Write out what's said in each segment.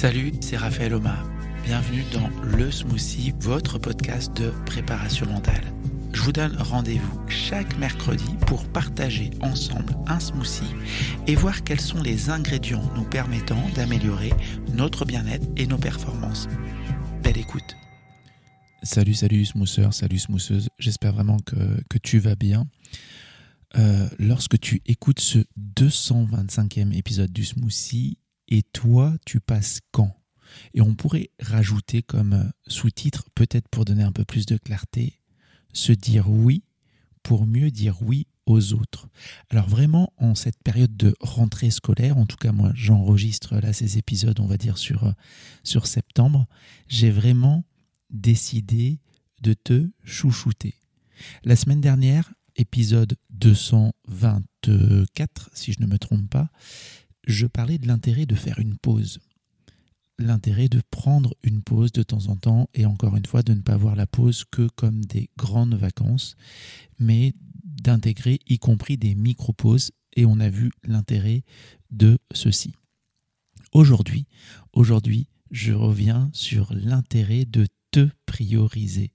Salut, c'est Raphaël Oma. Bienvenue dans Le Smoothie, votre podcast de préparation mentale. Je vous donne rendez-vous chaque mercredi pour partager ensemble un smoothie et voir quels sont les ingrédients nous permettant d'améliorer notre bien-être et nos performances. Belle écoute. Salut smootheur, salut smousseuse, j'espère vraiment que tu vas bien. Lorsque tu écoutes ce 225e épisode du smoothie, et toi, tu passes quand ? Et on pourrait rajouter comme sous-titre, peut-être pour donner un peu plus de clarté, se dire oui pour mieux dire oui aux autres. Alors vraiment, en cette période de rentrée scolaire, en tout cas moi j'enregistre là ces épisodes, on va dire sur septembre, j'ai vraiment décidé de te chouchouter. La semaine dernière, épisode 224, si je ne me trompe pas, je parlais de l'intérêt de faire une pause. L'intérêt de prendre une pause de temps en temps et encore une fois de ne pas voir la pause que comme des grandes vacances, mais d'intégrer y compris des micro-pauses et on a vu l'intérêt de ceci. Aujourd'hui, je reviens sur l'intérêt de te prioriser,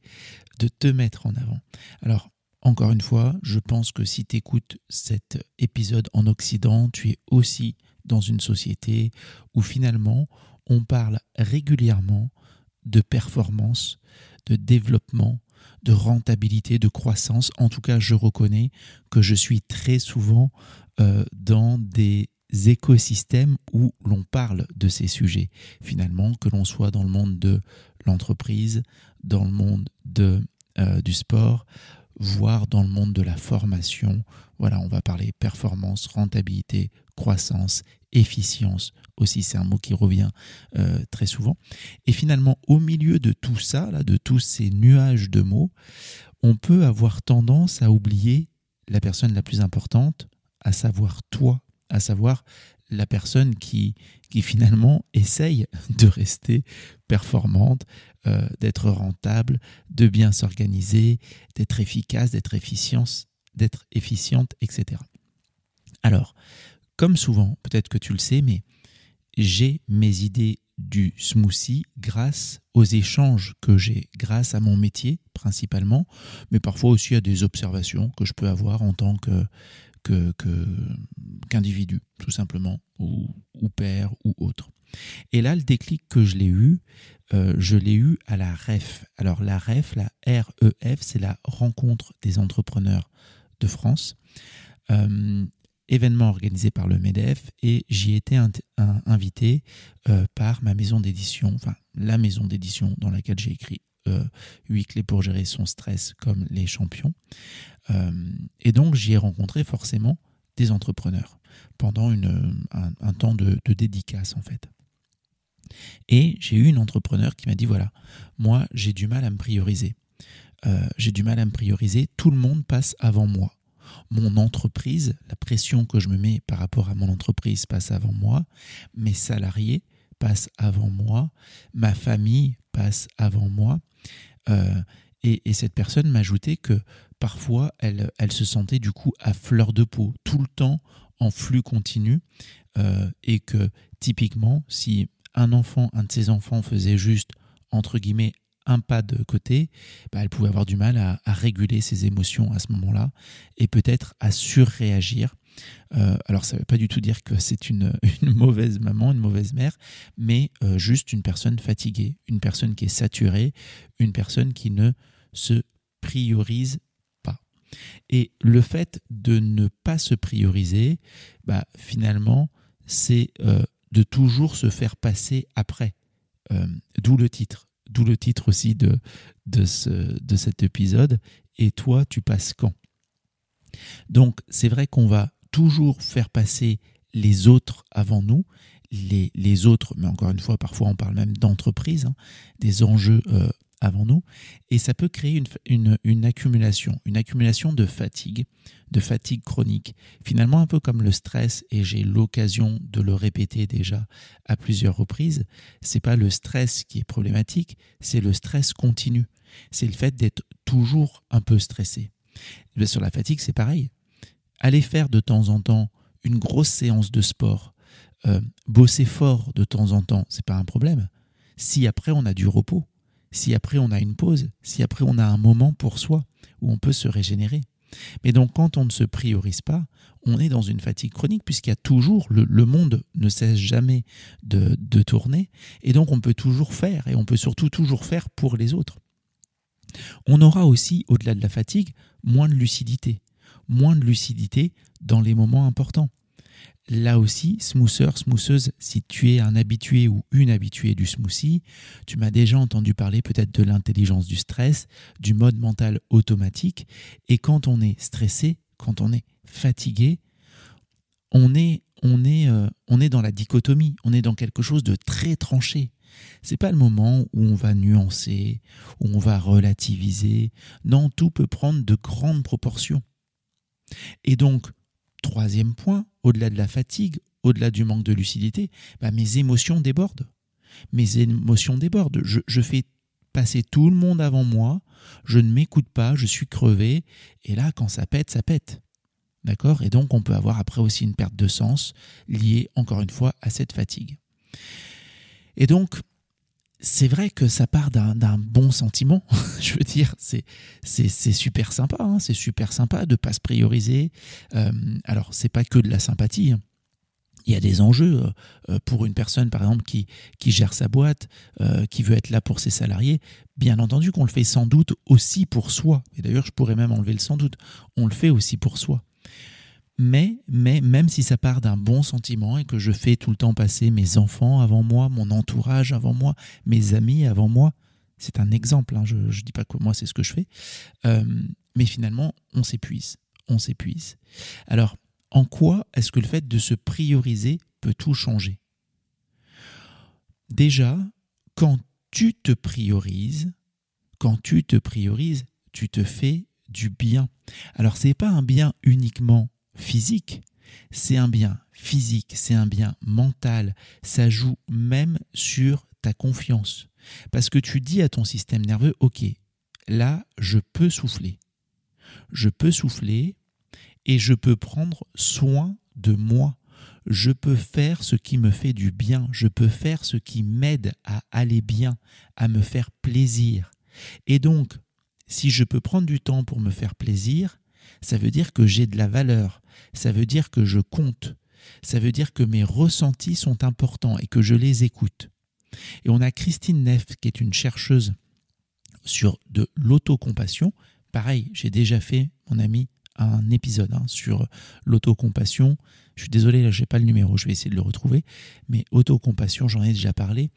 de te mettre en avant. Alors, encore une fois, je pense que si tu écoutes cet épisode en Occident, tu es aussi dans une société où finalement on parle régulièrement de performance, de développement, de rentabilité, de croissance. En tout cas, je reconnais que je suis très souvent dans des écosystèmes où l'on parle de ces sujets. Finalement, que l'on soit dans le monde de l'entreprise, dans le monde du sport, voire dans le monde de la formation. Voilà, on va parler performance, rentabilité, croissance, efficience aussi, c'est un mot qui revient très souvent. Et finalement, au milieu de tout ça, là, de tous ces nuages de mots, on peut avoir tendance à oublier la personne la plus importante, à savoir toi, à savoir la personne qui finalement essaye de rester performante, d'être rentable, de bien s'organiser, d'être efficace, d'être efficiente, etc. Alors, comme souvent, peut-être que tu le sais, mais j'ai mes idées du smoothie grâce aux échanges que j'ai, grâce à mon métier principalement, mais parfois aussi à des observations que je peux avoir en tant qu'individu, tout simplement, ou père ou autre. Et là, le déclic que je l'ai eu à la REF. Alors la REF, la REF, c'est la Rencontre des entrepreneurs de France. Événement organisé par le MEDEF et j'y ai été invité par ma maison d'édition, enfin la maison d'édition dans laquelle j'ai écrit 8 clés pour gérer son stress comme les champions. Et donc j'y ai rencontré forcément des entrepreneurs pendant un temps de dédicace en fait. Et j'ai eu une entrepreneur qui m'a dit voilà, moi j'ai du mal à me prioriser. Tout le monde passe avant moi. Mon entreprise, la pression que je me mets par rapport à mon entreprise passe avant moi, mes salariés passent avant moi, ma famille passe avant moi. Et cette personne m'a ajouté que parfois, elle se sentait du coup à fleur de peau, tout le temps en flux continu, et que typiquement, si un de ses enfants faisait juste, entre guillemets, un pas de côté, elle pouvait avoir du mal à réguler ses émotions à ce moment-là et peut-être à surréagir. Alors ça ne veut pas du tout dire que c'est une mauvaise maman, une mauvaise mère, mais juste une personne fatiguée, une personne qui est saturée, une personne qui ne se priorise pas. Et le fait de ne pas se prioriser, finalement, c'est de toujours se faire passer après. D'où le titre aussi de cet épisode. Et toi, tu passes quand ? Donc, c'est vrai qu'on va toujours faire passer les autres avant nous, les autres, mais encore une fois, parfois on parle même d'entreprise, des enjeux avant nous, et ça peut créer une accumulation de fatigue chronique, finalement un peu comme le stress, et j'ai l'occasion de le répéter déjà à plusieurs reprises. C'est pas le stress qui est problématique, c'est le stress continu, c'est le fait d'être toujours un peu stressé. Sur la fatigue, c'est pareil. Aller faire de temps en temps une grosse séance de sport, bosser fort de temps en temps, c'est pas un problème. Si après on a du repos, si après on a une pause, si après on a un moment pour soi où on peut se régénérer. Mais donc quand on ne se priorise pas, on est dans une fatigue chronique puisqu'il y a toujours, le monde ne cesse jamais de tourner et donc on peut toujours faire et on peut surtout toujours faire pour les autres. On aura aussi, au-delà de la fatigue, moins de lucidité dans les moments importants. Là aussi, smootheur, smootheuse, si tu es un habitué ou une habituée du smoothie, tu m'as déjà entendu parler peut-être de l'intelligence du stress, du mode mental automatique. Et quand on est stressé, quand on est fatigué, on est dans la dichotomie, on est dans quelque chose de très tranché. C'est pas le moment où on va nuancer, où on va relativiser. Non, tout peut prendre de grandes proportions. Et donc, troisième point, au-delà de la fatigue, au-delà du manque de lucidité, mes émotions débordent. Je fais passer tout le monde avant moi, je ne m'écoute pas, je suis crevé, et là, quand ça pète, ça pète. D'accord ? Et donc, on peut avoir après aussi une perte de sens liée, encore une fois, à cette fatigue. Et donc, c'est vrai que ça part d'un bon sentiment. Je veux dire, c'est super sympa. Hein, c'est super sympa de ne pas se prioriser. Alors, c'est pas que de la sympathie. Hein. Il y a des enjeux pour une personne, par exemple, qui gère sa boîte, qui veut être là pour ses salariés. Bien entendu qu'on le fait sans doute aussi pour soi. Et d'ailleurs, je pourrais même enlever le sans doute. On le fait aussi pour soi. Mais même si ça part d'un bon sentiment et que je fais tout le temps passer mes enfants avant moi, mon entourage avant moi, mes amis avant moi, c'est un exemple, hein, je ne dis pas que moi c'est ce que je fais, mais finalement on s'épuise. Alors, en quoi est-ce que le fait de se prioriser peut tout changer ? Déjà, quand tu te priorises, tu te fais du bien. Alors, ce n'est pas un bien uniquement physique, c'est un bien physique, c'est un bien mental, ça joue même sur ta confiance. Parce que tu dis à ton système nerveux, ok, là, je peux souffler et je peux prendre soin de moi. Je peux faire ce qui me fait du bien, je peux faire ce qui m'aide à aller bien, à me faire plaisir. Et donc, si je peux prendre du temps pour me faire plaisir, ça veut dire que j'ai de la valeur, ça veut dire que je compte, ça veut dire que mes ressentis sont importants et que je les écoute. Et on a Christine Neff, qui est une chercheuse sur de l'autocompassion. Pareil, j'ai déjà fait, mon ami, un épisode sur l'autocompassion. Je suis désolé, là, je n'ai pas le numéro, je vais essayer de le retrouver. Mais autocompassion, j'en ai déjà parlé.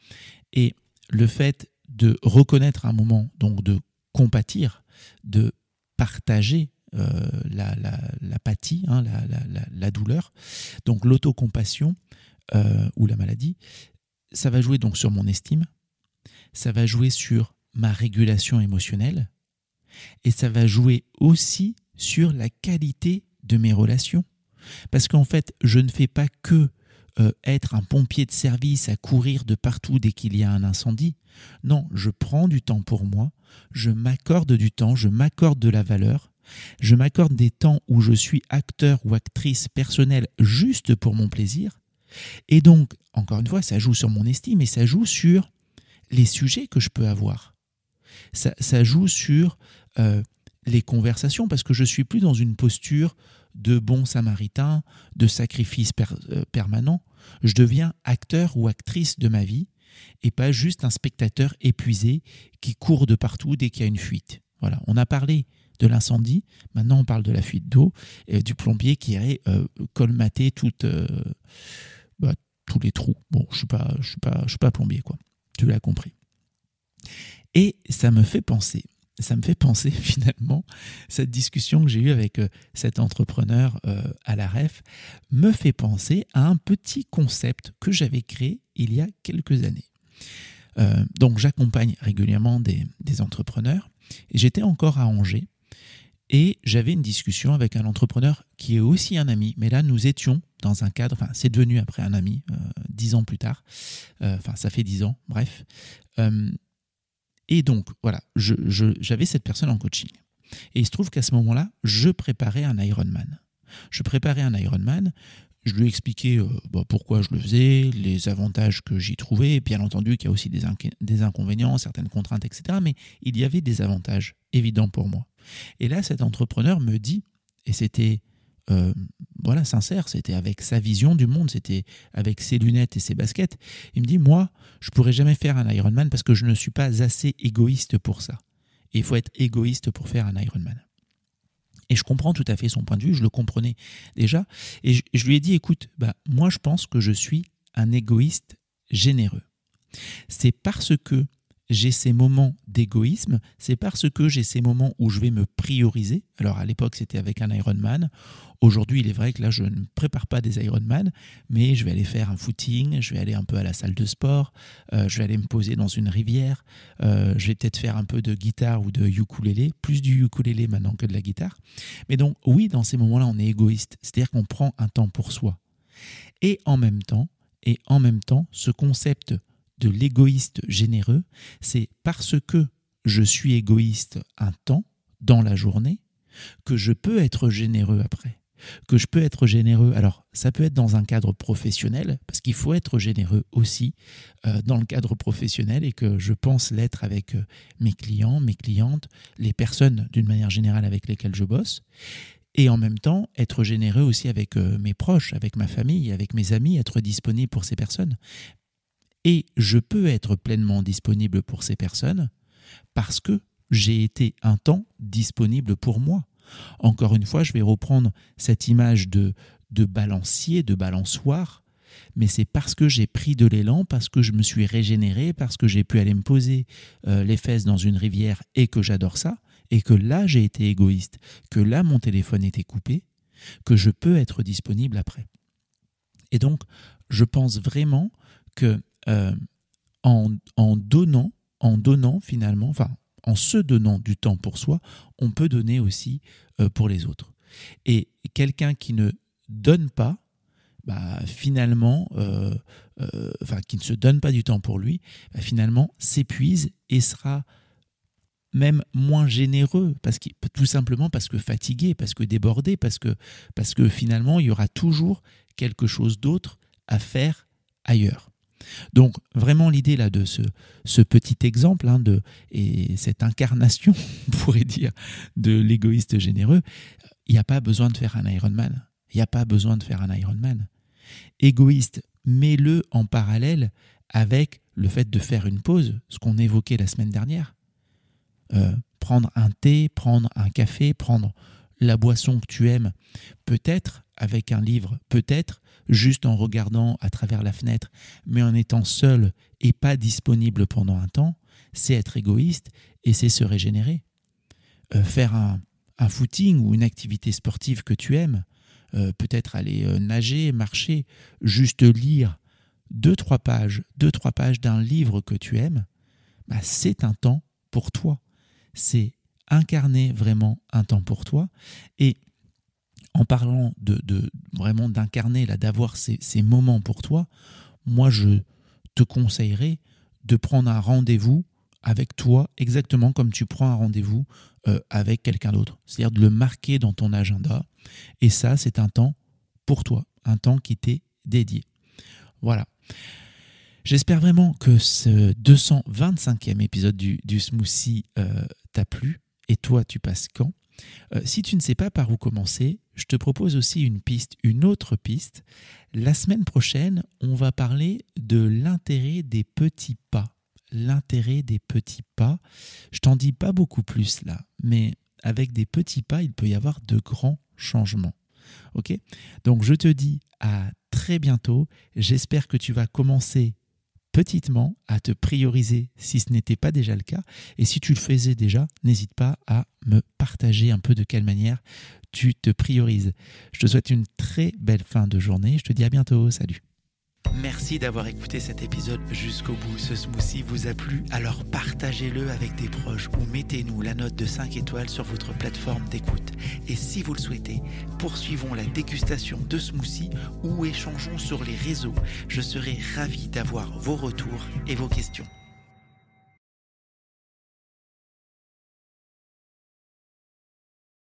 Et le fait de reconnaître un moment, donc de compatir, de partager l'apathie, la douleur. Donc l'autocompassion ou la maladie, ça va jouer donc sur mon estime, ça va jouer sur ma régulation émotionnelle et ça va jouer aussi sur la qualité de mes relations. Parce qu'en fait, je ne fais pas que être un pompier de service à courir de partout dès qu'il y a un incendie. Non, je prends du temps pour moi, je m'accorde du temps, je m'accorde de la valeur. Je m'accorde des temps où je suis acteur ou actrice personnelle juste pour mon plaisir. Et donc, encore une fois, ça joue sur mon estime et ça joue sur les sujets que je peux avoir. Ça joue sur les conversations parce que je ne suis plus dans une posture de bon samaritain, de sacrifice permanent. Je deviens acteur ou actrice de ma vie et pas juste un spectateur épuisé qui court de partout dès qu'il y a une fuite. Voilà, on a parlé de l'incendie, maintenant on parle de la fuite d'eau et du plombier qui irait colmater tous les trous. Bon, je suis pas plombier, quoi. Tu l'as compris. Et ça me fait penser finalement, cette discussion que j'ai eue avec cet entrepreneur à la REF me fait penser à un petit concept que j'avais créé il y a quelques années. Donc j'accompagne régulièrement des entrepreneurs et j'étais encore à Angers. Et j'avais une discussion avec un entrepreneur qui est aussi un ami, mais là nous étions dans un cadre, enfin c'est devenu après un ami 10 ans plus tard, ça fait 10 ans, bref. Et donc voilà, j'avais cette personne en coaching. Et il se trouve qu'à ce moment-là, je préparais un Ironman. je lui ai expliqué pourquoi je le faisais, les avantages que j'y trouvais. Bien entendu qu'il y a aussi des inconvénients, certaines contraintes, etc. Mais il y avait des avantages évidents pour moi. Et là, cet entrepreneur me dit, et c'était sincère, c'était avec sa vision du monde, c'était avec ses lunettes et ses baskets. Il me dit, moi, je ne pourrais jamais faire un Ironman parce que je ne suis pas assez égoïste pour ça. Et il faut être égoïste pour faire un Ironman. Et je comprends tout à fait son point de vue, je le comprenais déjà. Et je lui ai dit, écoute, moi je pense que je suis un égoïste généreux. C'est parce que j'ai ces moments d'égoïsme, c'est parce que j'ai ces moments où je vais me prioriser. Alors à l'époque c'était avec un Ironman. Aujourd'hui il est vrai que là je ne prépare pas des Ironman, mais je vais aller faire un footing, je vais aller un peu à la salle de sport, je vais aller me poser dans une rivière, je vais peut-être faire un peu de guitare ou de ukulélé, plus du ukulélé maintenant que de la guitare. Mais donc oui, dans ces moments-là on est égoïste, c'est-à-dire qu'on prend un temps pour soi. Et en même temps, ce concept de l'égoïste généreux, c'est parce que je suis égoïste un temps dans la journée que je peux être généreux après. Que je peux être généreux, alors ça peut être dans un cadre professionnel, parce qu'il faut être généreux aussi dans le cadre professionnel et que je pense l'être avec mes clients, mes clientes, les personnes d'une manière générale avec lesquelles je bosse. Et en même temps, être généreux aussi avec mes proches, avec ma famille, avec mes amis, être disponible pour ces personnes. Et je peux être pleinement disponible pour ces personnes parce que j'ai été un temps disponible pour moi. Encore une fois, je vais reprendre cette image de balancier, de balançoire, mais c'est parce que j'ai pris de l'élan, parce que je me suis régénéré, parce que j'ai pu aller me poser les fesses dans une rivière et que j'adore ça, et que là j'ai été égoïste, que là mon téléphone était coupé, que je peux être disponible après. Et donc, je pense vraiment que en donnant finalement, en se donnant du temps pour soi, on peut donner aussi pour les autres. Et quelqu'un qui ne donne pas, finalement, qui ne se donne pas du temps pour lui, finalement s'épuise et sera même moins généreux, tout simplement parce que fatigué, parce que débordé, parce que finalement il y aura toujours quelque chose d'autre à faire ailleurs. Donc vraiment l'idée là de ce petit exemple et cette incarnation, on pourrait dire, de l'égoïste généreux, il n'y a pas besoin de faire un Ironman. Il n'y a pas besoin de faire un Ironman. Égoïste, mets-le en parallèle avec le fait de faire une pause, ce qu'on évoquait la semaine dernière. Prendre un thé, prendre un café, prendre la boisson que tu aimes, peut-être avec un livre, peut-être juste en regardant à travers la fenêtre, mais en étant seul et pas disponible pendant un temps, c'est être égoïste et c'est se régénérer. Faire un footing ou une activité sportive que tu aimes, peut-être aller nager, marcher, juste lire 2-3 pages d'un livre que tu aimes, c'est un temps pour toi. C'est incarner vraiment un temps pour toi. Et en parlant de vraiment d'incarner, d'avoir ces moments pour toi, moi je te conseillerais de prendre un rendez-vous avec toi exactement comme tu prends un rendez-vous avec quelqu'un d'autre. C'est-à-dire de le marquer dans ton agenda. Et ça, c'est un temps pour toi, un temps qui t'est dédié. Voilà. J'espère vraiment que ce 225e épisode du Smoothie t'a plu. Et toi, tu passes quand ? Si tu ne sais pas par où commencer, je te propose aussi une autre piste. La semaine prochaine, on va parler de l'intérêt des petits pas. L'intérêt des petits pas. Je t'en dis pas beaucoup plus là, mais avec des petits pas, il peut y avoir de grands changements. Ok ? Donc je te dis à très bientôt. J'espère que tu vas commencer petitement à te prioriser si ce n'était pas déjà le cas. Et si tu le faisais déjà, n'hésite pas à me partager un peu de quelle manière tu te priorises. Je te souhaite une très belle fin de journée. Je te dis à bientôt. Salut. Merci d'avoir écouté cet épisode jusqu'au bout. Ce smoothie vous a plu? Alors partagez-le avec des proches ou mettez-nous la note de 5 étoiles sur votre plateforme d'écoute. Et si vous le souhaitez, poursuivons la dégustation de smoothie ou échangeons sur les réseaux. Je serai ravi d'avoir vos retours et vos questions.